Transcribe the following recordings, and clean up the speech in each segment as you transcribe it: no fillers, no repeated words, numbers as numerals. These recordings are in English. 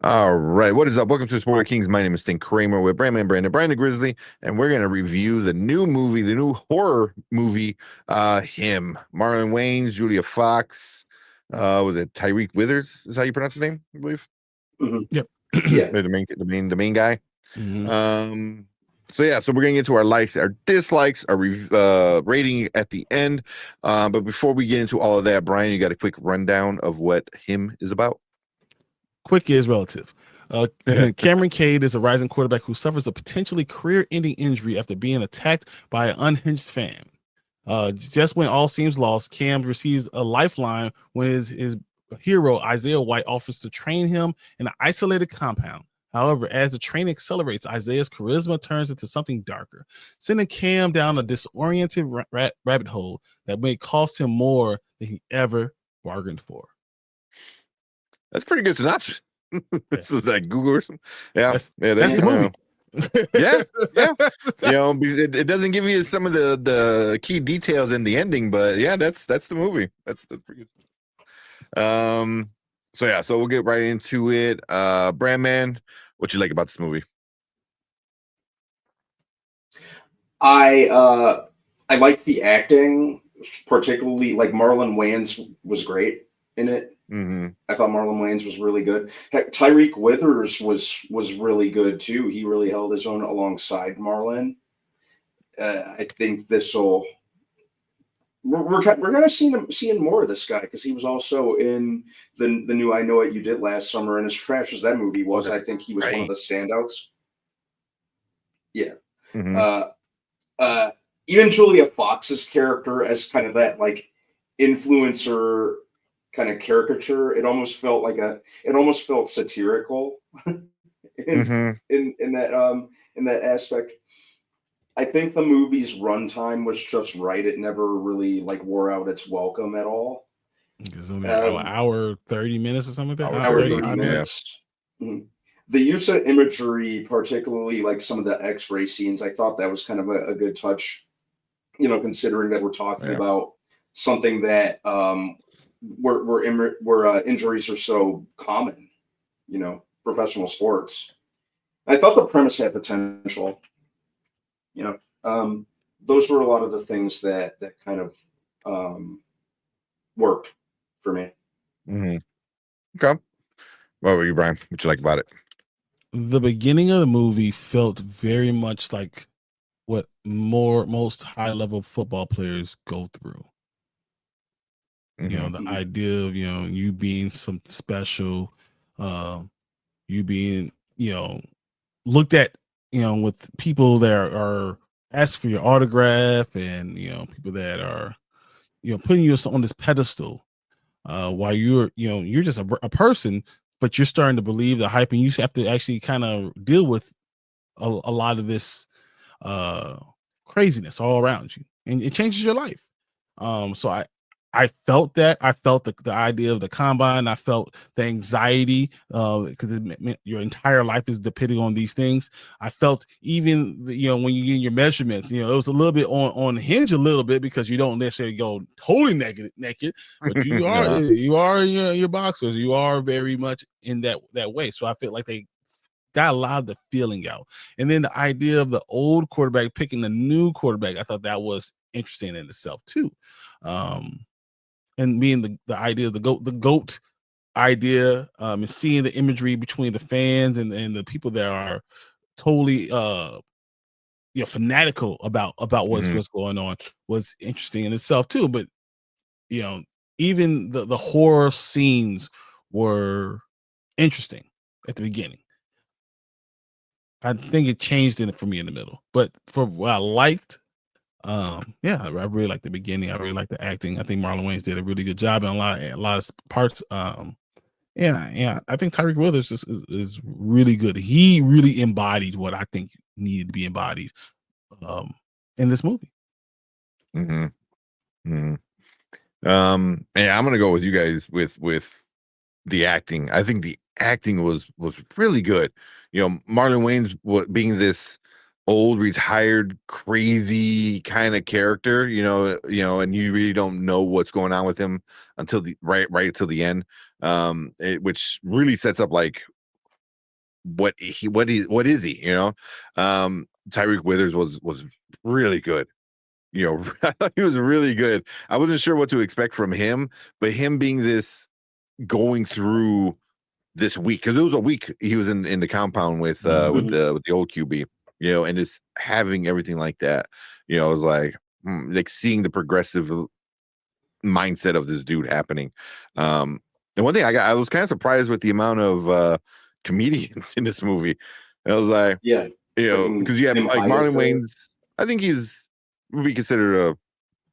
All right, what is up? Welcome to Spoiler Kings. My name is Sting Kramer with Brandon Grizzly, and we're gonna review the new movie, the new horror movie, him, Marlon Wayans, Julia Fox, was it Tyriq Withers? Is how you pronounce his name, I believe. Mhm. Yep. Yeah. The main guy. Mhm. So yeah, so we're gonna get to our likes, our dislikes, our rating at the end. But before we get into all of that, Brian, you got a quick rundown of what him is about? Quick is relative. Cameron Cade is a rising quarterback who suffers a potentially career-ending injury after being attacked by an unhinged fan. Just when all seems lost, Cam receives a lifeline when his hero Isaiah White offers to train him in an isolated compound. However, as the training accelerates, Isaiah's charisma turns into something darker, sending Cam down a disoriented rabbit hole that may cost him more than he ever bargained for. That's pretty good synopsis. This is like Google or something. Yeah, That's the movie. Yeah. It doesn't give you some of the key details in the ending, but yeah, that's the movie. That's pretty good. So yeah, so we'll get right into it. Brandman, what you like about this movie? I like the acting, particularly like Marlon Wayans was great in it. Mm-hmm. I thought Marlon Wayans was really good. Heck, Tyriq Withers was really good too. He really held his own alongside Marlon. I think this will we're gonna seeing more of this guy because he was also in the new I Know What You Did Last Summer, and as trash as that movie was, I think he was one of the standouts. Yeah. Mm-hmm. Uh, even Julia Fox's character as kind of that like influencer kind of caricature, it almost felt satirical Mm-hmm. in that aspect. I think the movie's runtime was just right. It never really like wore out its welcome at all. It's only an hour 30 minutes or something like that. Hour 30 35 minutes. Yeah. Mm-hmm. The use of imagery, particularly like some of the X-ray scenes, I thought that was kind of a good touch. Considering that we're talking about something that where injuries are so common, professional sports. I thought the premise had potential. Those were a lot of the things that kind of worked for me. Mm-hmm. Okay. What were you, Brian? What you like about it? The beginning of the movie felt very much like what most high level football players go through. Mm-hmm. The idea of you being some special, you being looked at with people that are asked for your autograph, and people that are putting you on this pedestal, while you're just a person, but you're starting to believe the hype, and you have to actually kind of deal with a lot of this craziness all around you, and it changes your life. So I felt that. I felt the idea of the combine. I felt the anxiety because your entire life is depending on these things. I felt even when you get your measurements, it was a little bit on hinge a little bit because you don't necessarily go totally naked, but you are your boxers. You are very much in that way. So I feel like they got a lot of the feeling out. And then the idea of the old quarterback picking the new quarterback, I thought that was interesting in itself too. And being the idea of the goat idea, and seeing the imagery between the fans and the people that are totally fanatical about what's going on was interesting in itself too. But even the horror scenes were interesting at the beginning. I think it changed in it for me in the middle. But for what I liked, I really liked the beginning. I really liked the acting. I think Marlon Wayans did a really good job in a lot of parts. Yeah. I think Tyriq Withers is really good. He really embodied what I think needed to be embodied in this movie. Mm-hmm. Mm-hmm. Yeah, I'm gonna go with you guys with the acting. I think the acting was really good. Marlon Wayans being this old, retired, crazy kind of character. And you really don't know what's going on with him until the right till the end. Which really sets up like what is he? Tyriq Withers was really good. I thought he was really good. I wasn't sure what to expect from him, but him being this going through this week, because it was a week he was in the compound with the old QB, and just having everything like that, I was like seeing the progressive mindset of this dude happening. And one thing I was kind of surprised with the amount of comedians in this movie. I was like, Yeah, because you have Tim like Marlon Heidecker. Wayans. I think would be considered a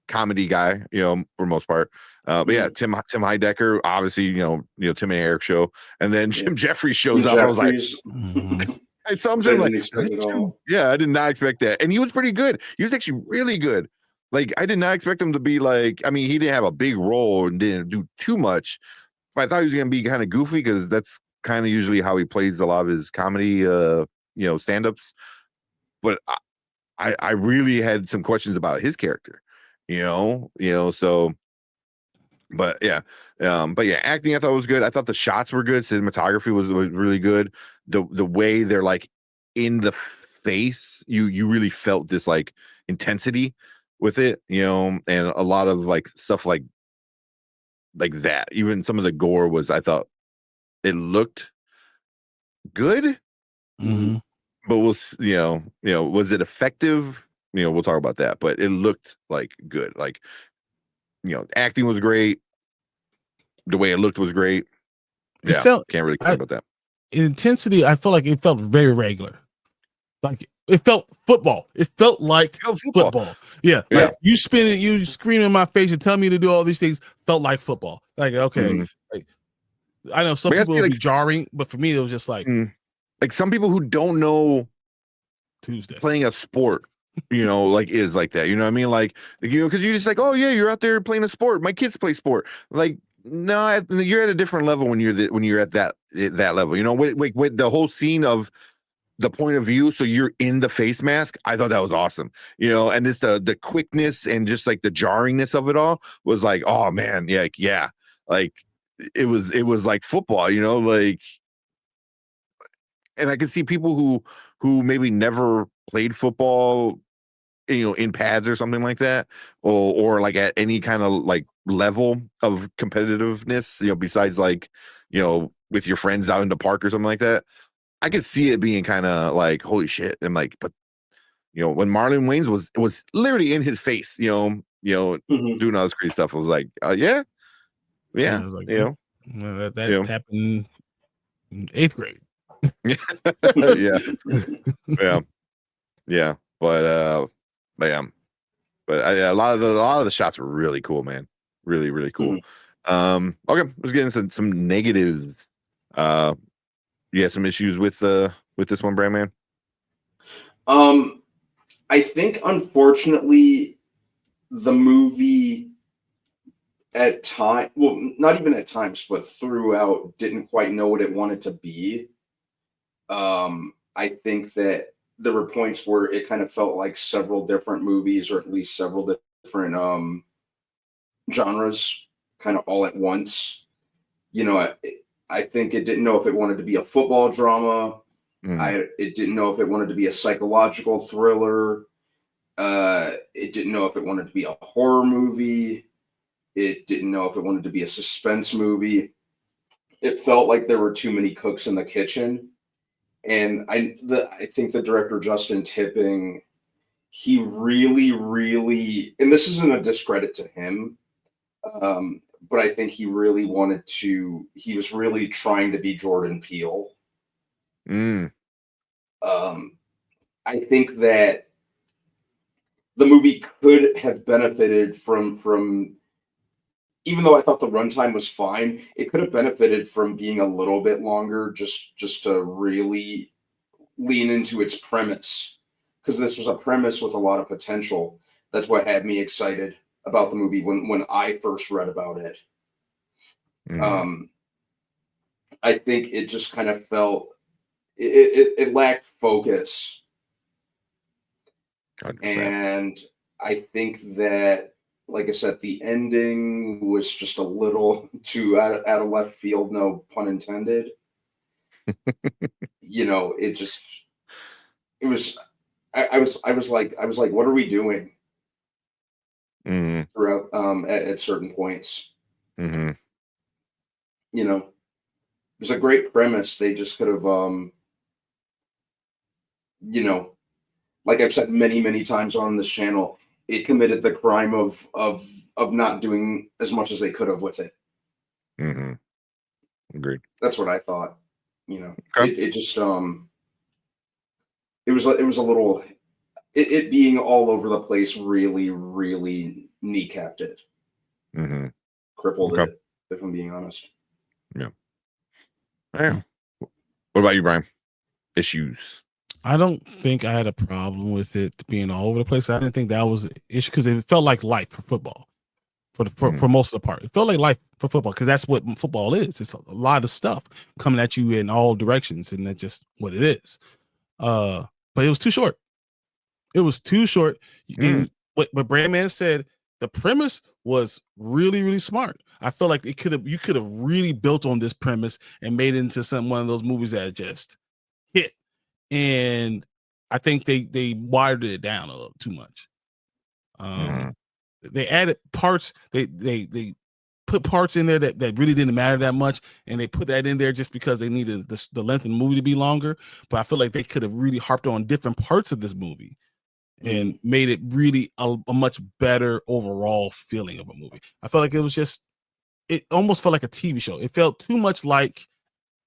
comedy guy, for most part. But yeah, Tim Heidecker, obviously, Tim and Eric show, and then Jim Jeffries shows Jim up. I was like, Jeffries. I saw him I saying, didn't like, expect it all. yeah, I did not expect that, and he was pretty good. He was actually really good. Like, I did not expect him to be like. I mean, he didn't have a big role and didn't do too much, but I thought he was going to be kind of goofy because that's kind of usually how he plays a lot of his comedy, stand-ups. But I really had some questions about his character, so. But yeah, acting I thought was good. I thought the shots were good. Cinematography was really good. The way they're like in the face, you really felt this like intensity with it, and a lot of like stuff like that. Even some of the gore was, I thought it looked good, Mm-hmm. but was it effective? We'll talk about that. But it looked like good. Like, acting was great. The way it looked was great. Yeah, can't really complain about that. In intensity, I felt like it felt very regular. Like it felt football. It felt like football. Yeah, like you spin it, you scream in my face and tell me to do all these things. Felt like football. Like okay, like I know some people will be jarring, but for me it was just like some people who don't know Tuesday playing a sport, like is like that. You know what I mean? Like because you're just like, oh yeah, you're out there playing a sport. My kids play sport. Like no, you're at a different level when you're at that level. With the whole scene of the point of view, so you're in the face mask. I thought that was awesome, and just the quickness and just like the jarringness of it all was like, oh man, yeah, like it was like football, like, and I can see people who maybe never played football, in pads or something like that, or like at any kind of like level of competitiveness, besides like, with your friends out in the park or something like that. I could see it being kind of like, holy shit. And like, but when Marlon Wayans was literally in his face, doing all this crazy stuff, I was like, yeah. I was like, that happened in 8th grade. yeah. But a lot of the shots were really cool, man. Really, really cool. Okay, let's get into some negatives. You had some issues with this one, Brandman? I think unfortunately the movie at time, well, not even at times, but throughout, didn't quite know what it wanted to be. I think that there were points where it kind of felt like several different movies, or at least several different genres, kind of all at once. I think it didn't know if it wanted to be a football drama. It didn't know if it wanted to be a psychological thriller. It didn't know if it wanted to be a horror movie. It didn't know if it wanted to be a suspense movie. It felt like there were too many cooks in the kitchen. And I think the director, Justin Tipping, he really, really, and this isn't a discredit to him, but I think he really he was really trying to be Jordan Peele. I think that the movie could have benefited from even though I thought the runtime was fine, it could have benefited from being a little bit longer, just to really lean into its premise, because this was a premise with a lot of potential. That's what had me excited about the movie when I first read about it. I think it just kind of felt it lacked focus. 100%. And I think that, like I said, the ending was just a little too out of left field, no pun intended. it just it was. I was like, what are we doing Mm-hmm. throughout at certain points? Mm-hmm. It was a great premise. They just could have, you know, like I've said many, many times on this channel, it committed the crime of not doing as much as they could have with it. Mm-hmm. Agreed. That's what I thought. Okay. It just it was a little it being all over the place really, really kneecapped it, Mm-hmm. crippled Okay. it, if I'm being honest. Yeah. Yeah. What about you, Brian? Issues. I don't think I had a problem with it being all over the place. I didn't think that was an issue because it felt like life for football for most of the part. It felt like life for football because that's what football is. It's a lot of stuff coming at you in all directions, and that's just what it is. But it was too short. It was too short. And what Brandman said, the premise was really, really smart. I feel like you could have really built on this premise and made it into one of those movies that just hit. And I think they wired it down a little too much. They added parts. They put parts in there that really didn't matter that much, and they put that in there just because they needed the length of the movie to be longer. But I feel like they could have really harped on different parts of this movie and made it really a much better overall feeling of a movie. I felt like it almost felt like a TV show. It felt too much like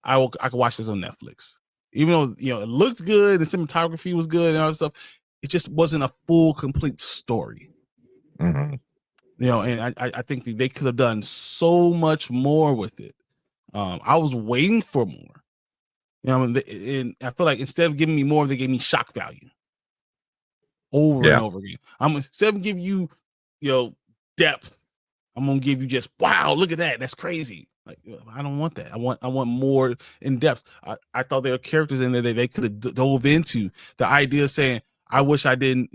I could watch this on Netflix. Even though it looked good and cinematography was good and all that stuff, it just wasn't a full, complete story. Mm-hmm. And I think they could have done so much more with it. I was waiting for more. And I feel like instead of giving me more, they gave me shock value over and over again. Instead of giving you, depth, I'm gonna give you just wow, look at that, that's crazy. Like, I don't want that. I want more in depth. I thought there were characters in there that they could have dove into. The idea of saying, I wish I didn't,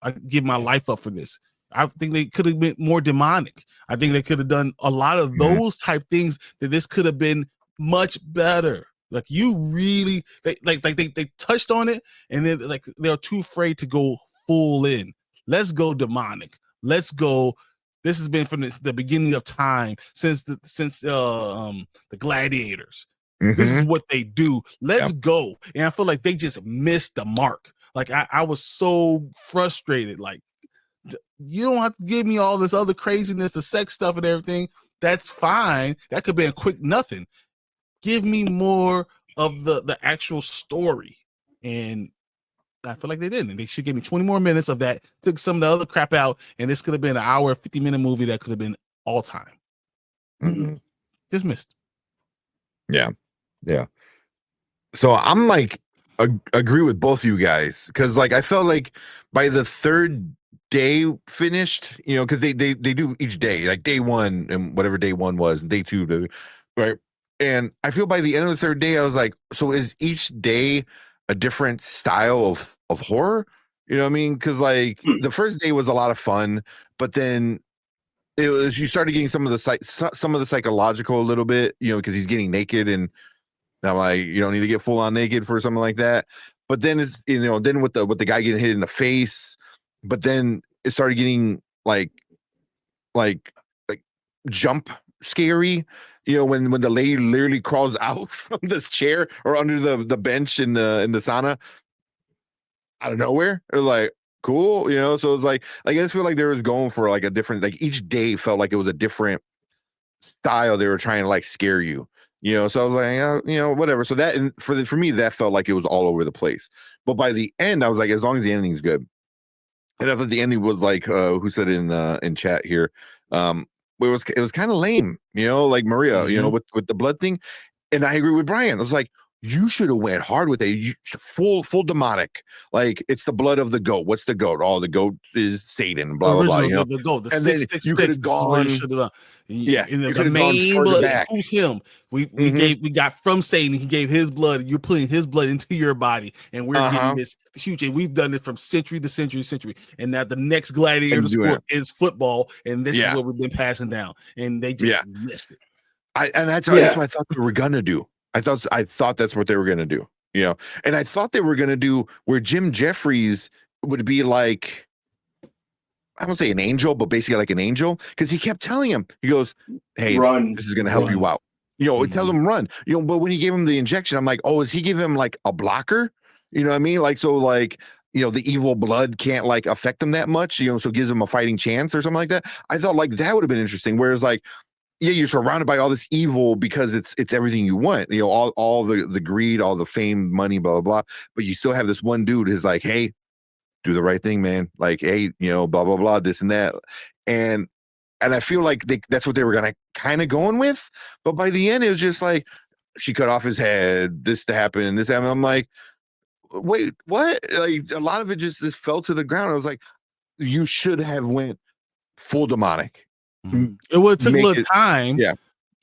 I give my life up for this. I think they could have been more demonic. I think they could have done a lot of those type things that this could have been much better. Like you really, they touched on it, and then like they're too afraid to go full in. Let's go demonic. Let's go. This has been from the beginning of time since the gladiators. This is what they do. Let's go. And I feel like they just missed the mark. Like I was so frustrated. Like, you don't have to give me all this other craziness, the sex stuff and everything. That's fine. That could be a quick nothing. Give me more of the actual story. And I feel like they didn't. They should give me 20 more minutes of that. Took some of the other crap out, and this could have been an hour, 50-minute movie that could have been all time. Just missed. Yeah. So I'm like, agree with both of you guys because like I felt like by the third day finished, because they do each day, like day one and whatever day one was, and day two, right? And I feel by the end of the third day, I was like, so is each day a different style of horror? You know what I mean? Because like the first day was a lot of fun, but then you started getting some of the psychological a little bit, because he's getting naked, and I'm like, you don't need to get full on naked for something like that. But then it's then with the guy getting hit in the face, but then it started getting like jump scary. When the lady literally crawls out from this chair or under the bench in the sauna out of nowhere. It was like cool, so it was like I just feel like they was going for like a different, like each day felt like it was a different style they were trying to like scare you, so I was like, whatever. So that, and for me that felt like it was all over the place, but by the end I was like, as long as the ending's good. And I thought the ending was like who said in chat here, it was kind of lame, like Maria, with the blood thing. And I agree with Brian. I was like, you should have went hard with it. Full demonic. Like it's the blood of the goat. What's the goat? Oh, the goat is Satan. Blah blah blah. The goat. The and 666. You could have gone. Yeah, you the main blood. Back. Who's him? We got from Satan. He gave his blood. You're putting his blood into your body, and we're getting this huge. And we've done it from century to century to century. And now the next gladiator sport is football, and this is what we've been passing down. And they just missed it. That's what I thought they were gonna do. I thought that's what they were gonna do. you know. And I thought they were gonna do where Jim Jeffries would be like, I won't say an angel, but basically like an angel, because he kept telling him, he goes, "Hey, Run. this is gonna help you out." You know, tell him run. You know, but when he gave him the injection, I'm like, oh, is he giving him like a blocker? You know what I mean? Like, so like, you know, the evil blood can't like affect him that much, you know, so it gives him a fighting chance or something like that. I thought like that would have been interesting. Whereas like, yeah, you're surrounded by all this evil because it's everything you want, you know, all the greed, all the fame, money, blah, blah, blah. But you still have this one dude who's like, hey, do the right thing, man. Like, hey, you know, blah, blah, blah, this and that. And I feel like that's what they were gonna kind of going with. But by the end, it was just like she cut off his head, this to happen, this happened. I'm like, wait, what? Like a lot of it just fell to the ground. I was like, you should have went full demonic. It would have took a little time. Yeah.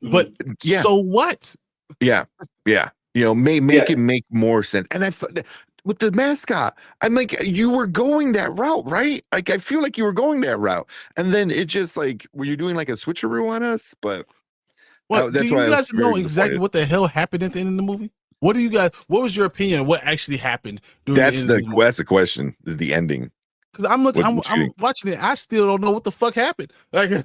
But yeah. So what? Yeah. Yeah. You know, make it make more sense. And I thought with the mascot, I'm like, you were going that route, right? Like, I feel like you were going that route. And then it just like, were you doing like a switcheroo on us? But what do you guys know exactly what the hell happened at the end of the movie? What was your opinion of what actually happened? That's the question, the ending. Because I'm watching it. I still don't know what the fuck happened. Like,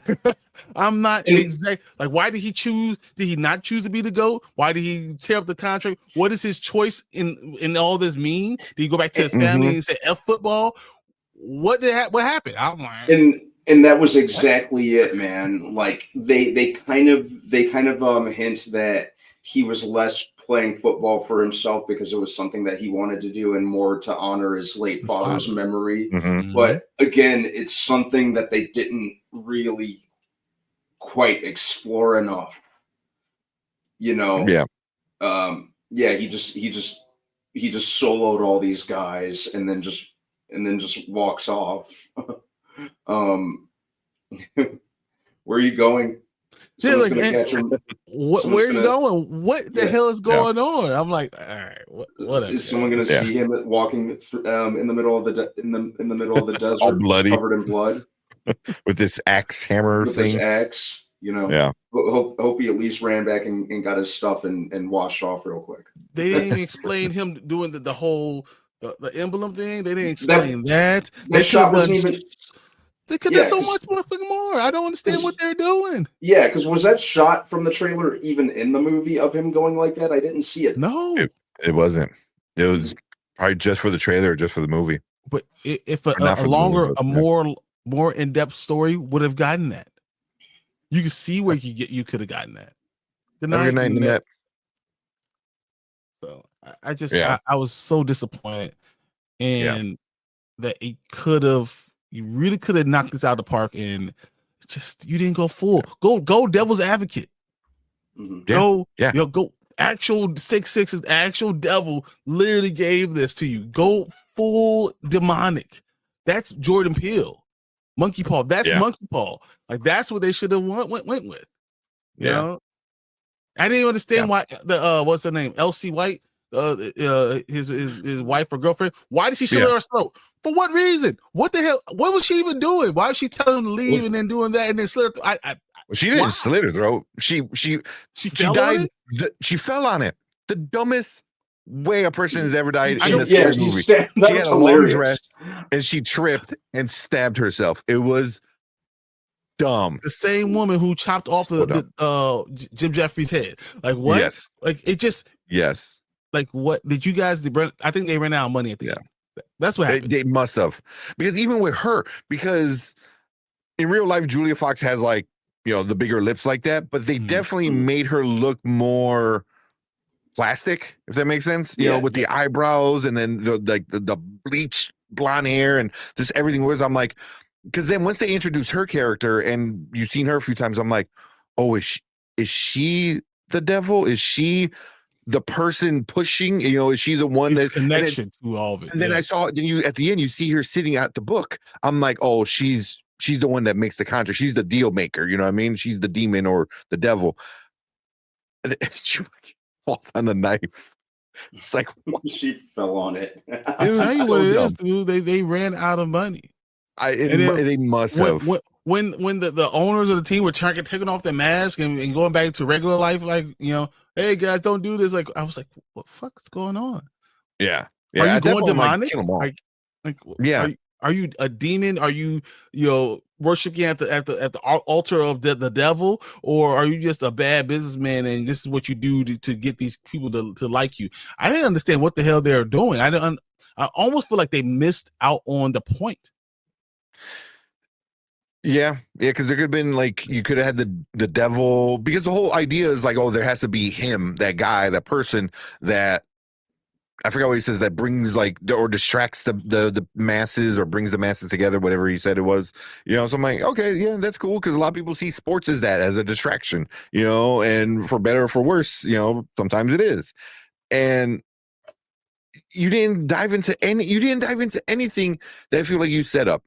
I'm not exact. Like, why did he choose? Did he not choose to be the GOAT? Why did he tear up the contract? What is his choice in all this mean? Did he go back to his family and say F football? What happened? I'm like, and that was exactly it, man. Like they kind of hint that he was less playing football for himself because it was something that he wanted to do and more to honor his late father's memory. But again, it's something that they didn't really quite explore enough. You know? Yeah. He just soloed all these guys and then just walks off. Where are you going? Where are you going? What the hell is going on? I'm like, all right, whatever. Is someone going to see him walking in the middle of the middle of the desert, all bloody, covered in blood, with this axe hammer thing? This axe, you know. Yeah. Hope he at least ran back and got his stuff and washed off real quick. They didn't even explain him doing the whole the emblem thing. They didn't explain that. That shot wasn't even. They could do so much more. I don't understand what they're doing. Yeah, because was that shot from the trailer even in the movie of him going like that? I didn't see it. No, it wasn't. It was probably just for the trailer, or just for the movie. But if a longer, more in depth story would have gotten that, you can see where you could have gotten that. Good night in the net. So I was so disappointed, and that it could have. You really could have knocked this out of the park, and you didn't go full. Go devil's advocate. Go actual 666. Actual devil literally gave this to you. Go full demonic. That's Jordan Peele. Monkey Paw. That's Monkey Paw. Like that's what they should have went with. You know? I didn't understand why the what's her name? Elsie White, his wife or girlfriend. Why did she slit her throat? For what reason? What the hell? What was she even doing? Why was she telling him to leave and then doing that and then slit her throat? She didn't slit her throat. She died. She fell on it. The dumbest way a person has ever died in a scary movie. She had a long dress and she tripped and stabbed herself. It was dumb. The same woman who chopped off the Jim Jeffries' head. Like what? Yes. Like it just. Yes. Like what did you guys? I think they ran out of money at the end. That's what happened. They must have, because even with her, because in real life, Julia Fox has like, you know, the bigger lips like that, but they definitely made her look more plastic, if that makes sense. You know, with the eyebrows and then the bleached blonde hair and just everything was. I'm like, because then once they introduce her character and you've seen her a few times, I'm like, oh, is she the devil? Is she the person pushing, you know, is she the one that connection to all of it? And then I saw then you at the end, you see her sitting at the book. I'm like, oh, she's the one that makes the contract. She's the deal maker, you know what I mean? She's the demon or the devil. And she fell on a knife. It's like she fell on it. I'll tell you what it is, dude. They ran out of money. They must have. When the owners of the team were taking off their mask and going back to regular life, like, you know, hey guys, don't do this. Like I was like, what the fuck is going on? Yeah. Are Yeah. you At that going point, I'm like, demonic? kill them all. Like, Yeah. are you a demon? Are you worshiping at the altar of the devil, or are you just a bad businessman and this is what you do to get these people to like you? I didn't understand what the hell they're doing. I almost feel like they missed out on the point. Yeah, yeah, because there could have been like you could have had the devil, because the whole idea is like, oh, there has to be him, that guy, that person that I forgot what he says, that brings like or distracts the masses or brings the masses together, whatever he said it was. So I'm like, okay, yeah, that's cool, because a lot of people see sports as that, as a distraction, and for better or for worse, sometimes it is. And you didn't dive into anything that I feel like you set up.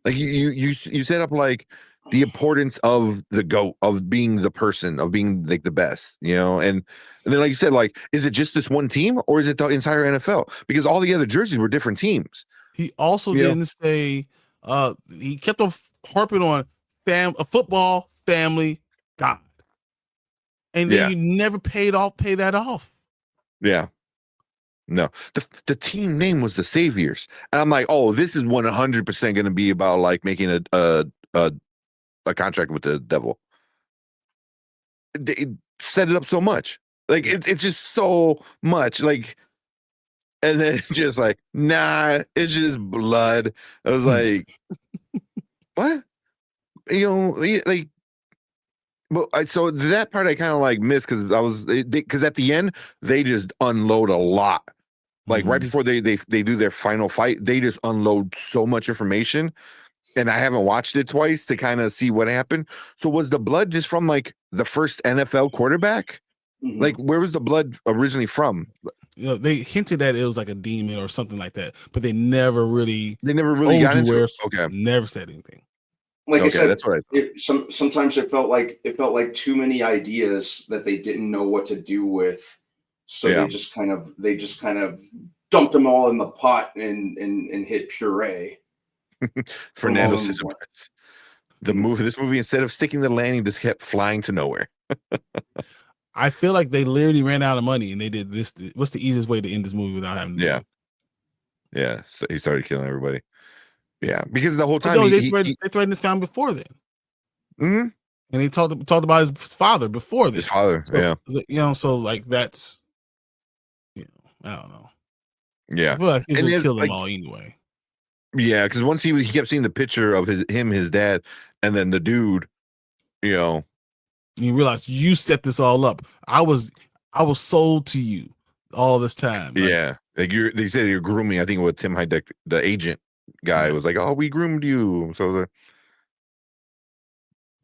Like you set up like the importance of the GOAT, of being the person, of being like the best, and then like you said, like, is it just this one team or is it the entire NFL? Because all the other jerseys were different teams. He also You know? didn't say he kept on harping on a football, family, God. And then Yeah. you never pay that off. Yeah. No, the team name was the Saviors, and I'm like, oh, this is 100% going to be about like making a contract with the devil. It set it up so much, like it's just so much, like, and then it's just like, nah, it's just blood. I was like, what? Like, but so that part I kind of like missed, because at the end they just unload a lot. Like right before they do their final fight, they just unload so much information, and I haven't watched it twice to kind of see what happened. So was the blood just from like the first NFL quarterback? Mhm. Like, where was the blood originally from? They hinted that it was like a demon or something like that, but they never really Got into where. it. Okay, Never said anything. Like I said, that's what I thought. sometimes it felt like too many ideas that they didn't know what to do with, so Yeah. they just kind of dumped them all in the pot and hit puree. Fernando Along says what- this movie, instead of sticking the landing, just kept flying to nowhere. I feel like they literally ran out of money and they did this. What's the easiest way to end this movie without having to do it? Yeah. So he started killing everybody. Yeah, because the whole But time no, they threatened his family before then. Mhm. And he talked about his father before then. His father, So, so like that's, I don't know. yeah. I feel like he's And gonna then, kill them like, all anyway. yeah, because once he kept seeing the picture of his dad, and then the dude, And you realize you set this all up. I was sold to you all this time. yeah, like they said you're grooming. I think with Tim Heideck, the agent guy, was like, "Oh, we groomed you." So I was like,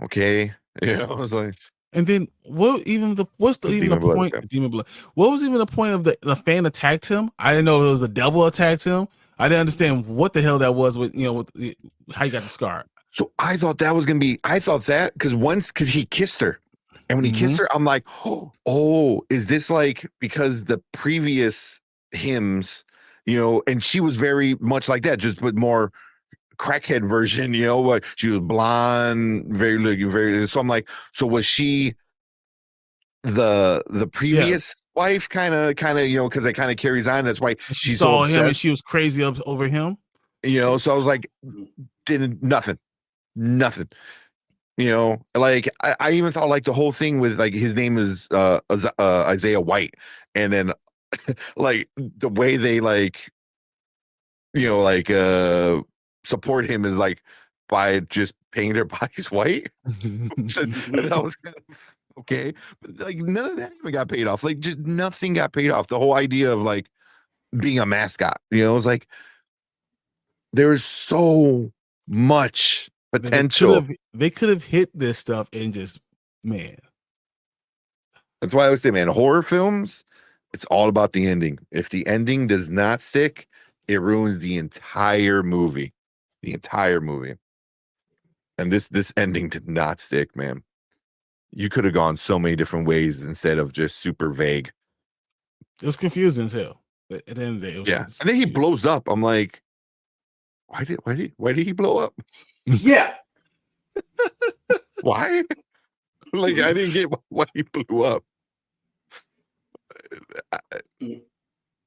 okay, I was like, And then what's even the point? Okay. Demon blood. What was even the point of the fan attacked him? I didn't know it was the devil attacked him. I didn't understand what the hell that was with how you got the scar. So I thought that was gonna be. I thought that because he kissed her, and when he kissed her, I'm like, oh, is this like because the previous hymns, and she was very much like that, just with more crackhead version, like she was blonde, very looking, very. So I'm like, so was she the previous wife, kind of, because it kind of carries on. That's why She she's saw so obsessed, him and she was crazy over him. So I was like, didn't nothing. Like I even thought like the whole thing with like his name is Isaiah White, and then like the way they like support him is like by just painting their bodies white. So, and I was kind of okay, but like none of that even got paid off. Like just nothing got paid off. The whole idea of like being a mascot, it was like there's so much potential. They could have hit this stuff and just, man. That's why I always say, man, horror films, it's all about the ending. If the ending does not stick, it ruins the entire movie. The entire movie. And this ending did not stick, man. You could have gone so many different ways instead of just super vague. It was confusing as hell. At the end of the day, it was And then he blows up. I'm like, why did he blow up? Yeah. Why? Like, I didn't get why he blew up.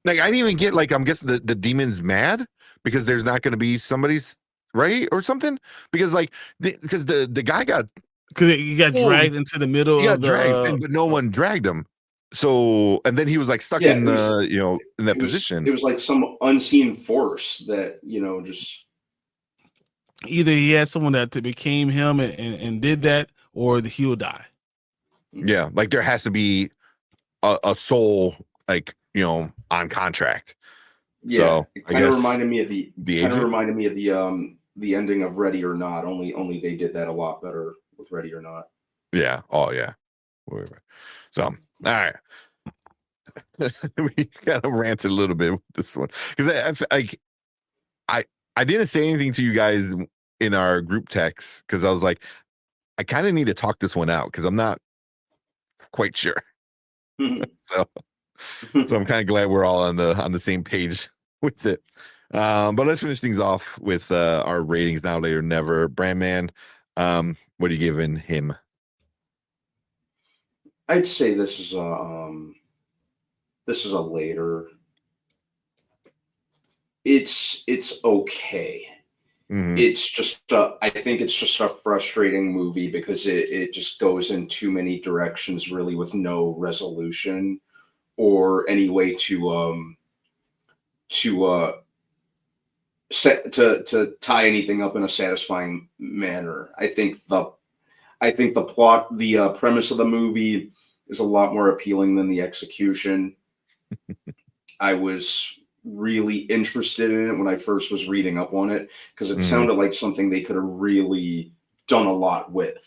Like I didn't even get I'm guessing the demon's mad because there's not going to be somebody's right or something because because the guy got because he got dragged into the middle he got of dragged but no one dragged him. So and then he was stuck in in that position. It was like some unseen force that just either he had someone that became him and did that, or he will die. Yeah, there has to be a soul on contract. Yeah, so it kind of reminded me of the ending of Ready or Not. Only they did that a lot better with Ready or Not. Yeah. Oh yeah. So all right. We kind of ranted a little bit with this one because I didn't say anything to you guys in our group text because I was like, I kind of need to talk this one out because I'm not quite sure. so I'm kind of glad we're all on the same page with it. But let's finish things off with our ratings now, later, never. Brandman, what are you giving him? I'd say this is a later. It's okay. Mhm. It's just I think it's just a frustrating movie because it just goes in too many directions, really, with no resolution or any way to tie anything up in a satisfying manner. I think the plot, the premise of the movie is a lot more appealing than the execution. I was really interested in it when I first was reading up on it because it sounded like something they could have really done a lot with.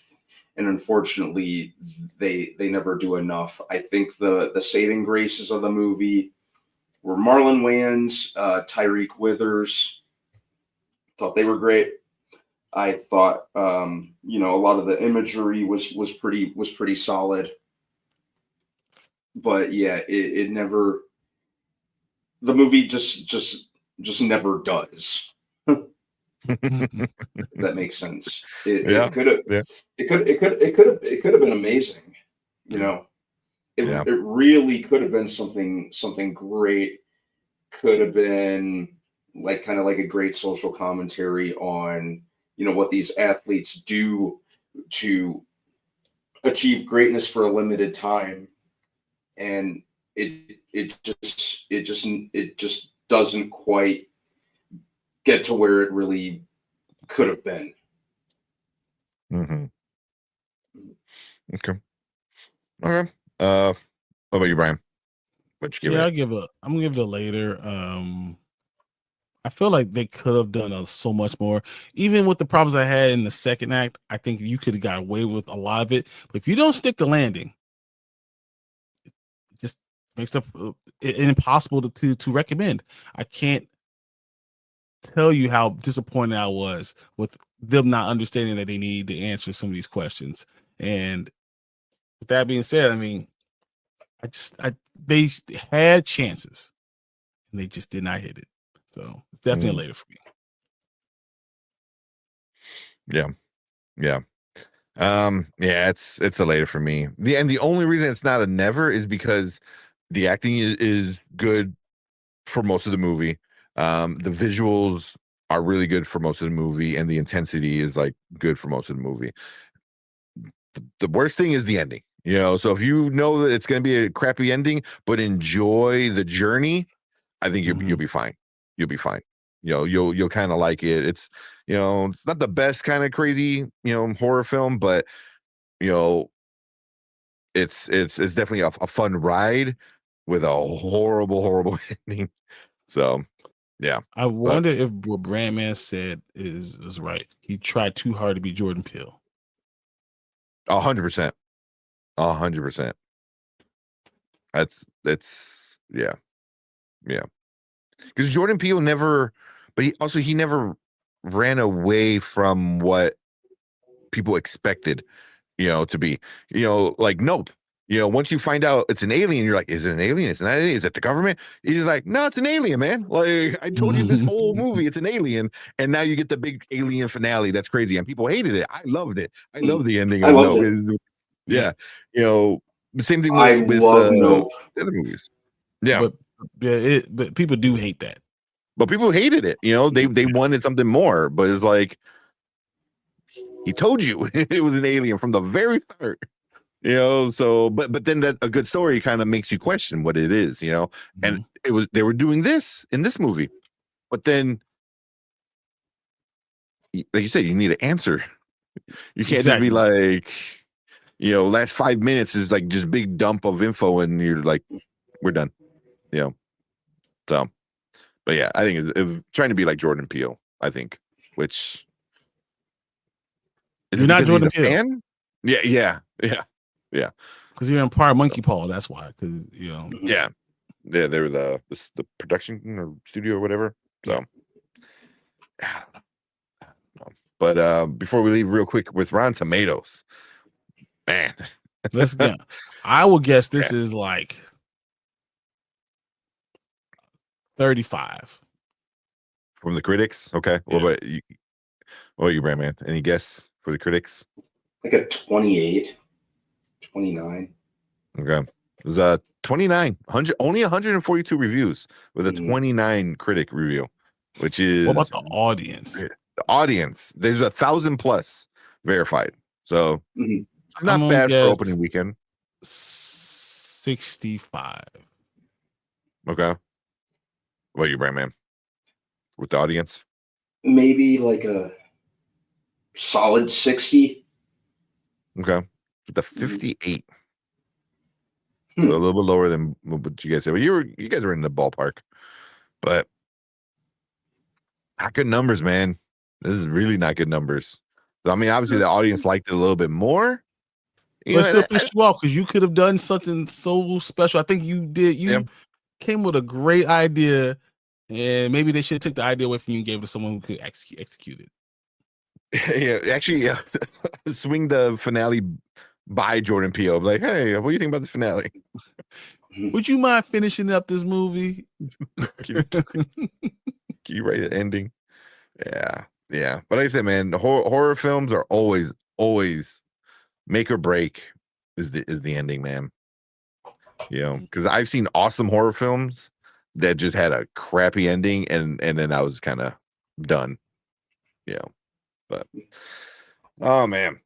And unfortunately, they never do enough. I think the saving graces of the movie were Marlon Wayans, Tyriq Withers. Thought they were great. I thought a lot of the imagery was pretty solid. But yeah, it never, the movie just never does. That makes sense. It could have it could have been amazing. It really could have been something great. Could have been kind of like a great social commentary on what these athletes do to achieve greatness for a limited time, and it just doesn't quite get to where it really could have been. Okay. What about you, Brian? What you give it? I'm gonna give it a later. I feel like they could have done so much more. Even with the problems I had in the second act, I think you could have got away with a lot of it. But if you don't stick the landing, it just makes it impossible to recommend. I can't tell you how disappointed I was with them not understanding that they need to answer some of these questions. And with that being said, I mean, they had chances and they just did not hit it. So it's definitely a later for me. Yeah. It's a later for me. The only reason it's not a never is because the acting is good for most of the movie. The visuals are really good for most of the movie, and the intensity is good for most of the movie. The worst thing is the ending. So if you know that it's going to be a crappy ending, but enjoy the journey, I think you'll be fine. You'll be fine. You'll kind of like it. It's it's not the best kind of crazy horror film, but it's definitely a fun ride with a horrible ending. So yeah, I wonder if what Brandman said is right. He tried too hard to be Jordan Peele. 100%. 100%. That's yeah. Because Jordan Peele never, but he never ran away from what people expected, to be, Nope. Once you find out it's an alien, you're like, is it an alien? It's not an alien. Is it the government? He's like, no, it's an alien, man. I told you this whole movie, it's an alien. And now you get the big alien finale. That's crazy. And people hated it. I loved it. I love the ending of Nope. Yeah. The same thing with Nope. the other movies. Yeah. But but people do hate that. But people hated it. You know, they wanted something more. But it's like he told you it was an alien from the very start. You know, so but then that a good story kind of makes you question what it is. You know, and they were doing this in this movie, but then like you said, you need an answer. You can't just be like, you know, last 5 minutes is like just big dump of info, and you're like, we're done. You know, so. But yeah, I think it's trying to be like Jordan Peele. I think, which is you're not Jordan Peele. Fan? Yeah. Because you're in part Monkey Paw. That's why. Because you know. Yeah. They were the production or studio or whatever. So I don't know. But before we leave, real quick with Rotten Tomatoes, man. Let's go. I will guess this is like 35 from the critics. Okay. Yeah. What about you, Brandman? Any guess for the critics? Like a 28, 29. Okay. It was 29, only 142 reviews with a 29 critic review, which is what about the audience? The audience, there's 1,000 plus verified. So not bad for opening weekend. 65. Okay. What are you, Brandman? With the audience? Maybe like a solid 60. Okay. With the 58. So a little bit lower than what you guys said. But you guys were in the ballpark. But not good numbers, man. This is really not good numbers. So, I mean, obviously the audience liked it a little bit more. But still pissed you off because you could have done something so special. I think you did. You came with a great idea, and maybe they should have took the idea away from you and gave it to someone who could execute it. Yeah, actually, swing the finale by Jordan Peele. Like, hey, what do you think about the finale? Would you mind finishing up this movie? Can you write an ending? Yeah. But like I said, man, horror films are always make or break is the ending, man. You know, because I've seen awesome horror films that just had a crappy ending, and then I was kind of done. You know, but oh man,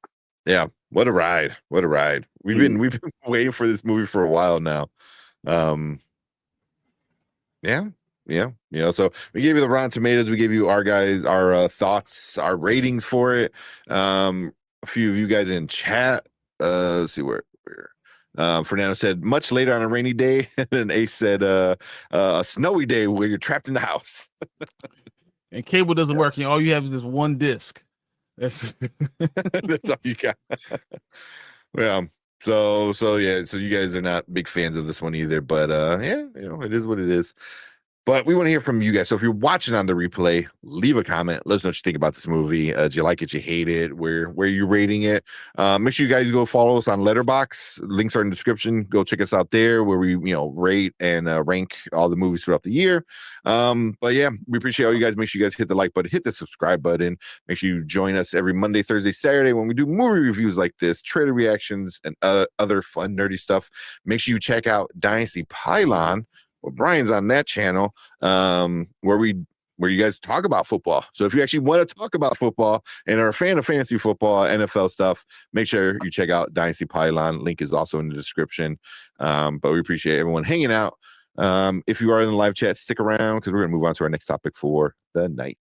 yeah, what a ride! We've been waiting for this movie for a while now. Yeah. You know, so we gave you the Rotten Tomatoes. We gave you our thoughts, our ratings for it. A few of you guys in chat. Let's see where. Fernando said much later on a rainy day, and then Ace said a snowy day where you're trapped in the house. And cable doesn't work. And all you have is this one disc. That's all you got. Well, so you guys are not big fans of this one either, but yeah, you know, it is what it is. But we want to hear from you guys. So if you're watching on the replay, leave a comment. Let us know what you think about this movie. Do you like it? You hate it? Where you rating it? Make sure you guys go follow us on Letterboxd. Links are in the description. Go check us out there where we rate and rank all the movies throughout the year. But yeah, we appreciate all you guys. Make sure you guys hit the like button, hit the subscribe button. Make sure you join us every Monday, Thursday, Saturday when we do movie reviews like this, trailer reactions, and other fun nerdy stuff. Make sure you check out Dynasty Pylon. Well, Brian's on that channel where you guys talk about football. So if you actually want to talk about football and are a fan of fantasy football, NFL stuff, make sure you check out Dynasty Pylon. Link is also in the description. But we appreciate everyone hanging out. If you are in the live chat, stick around because we're going to move on to our next topic for the night.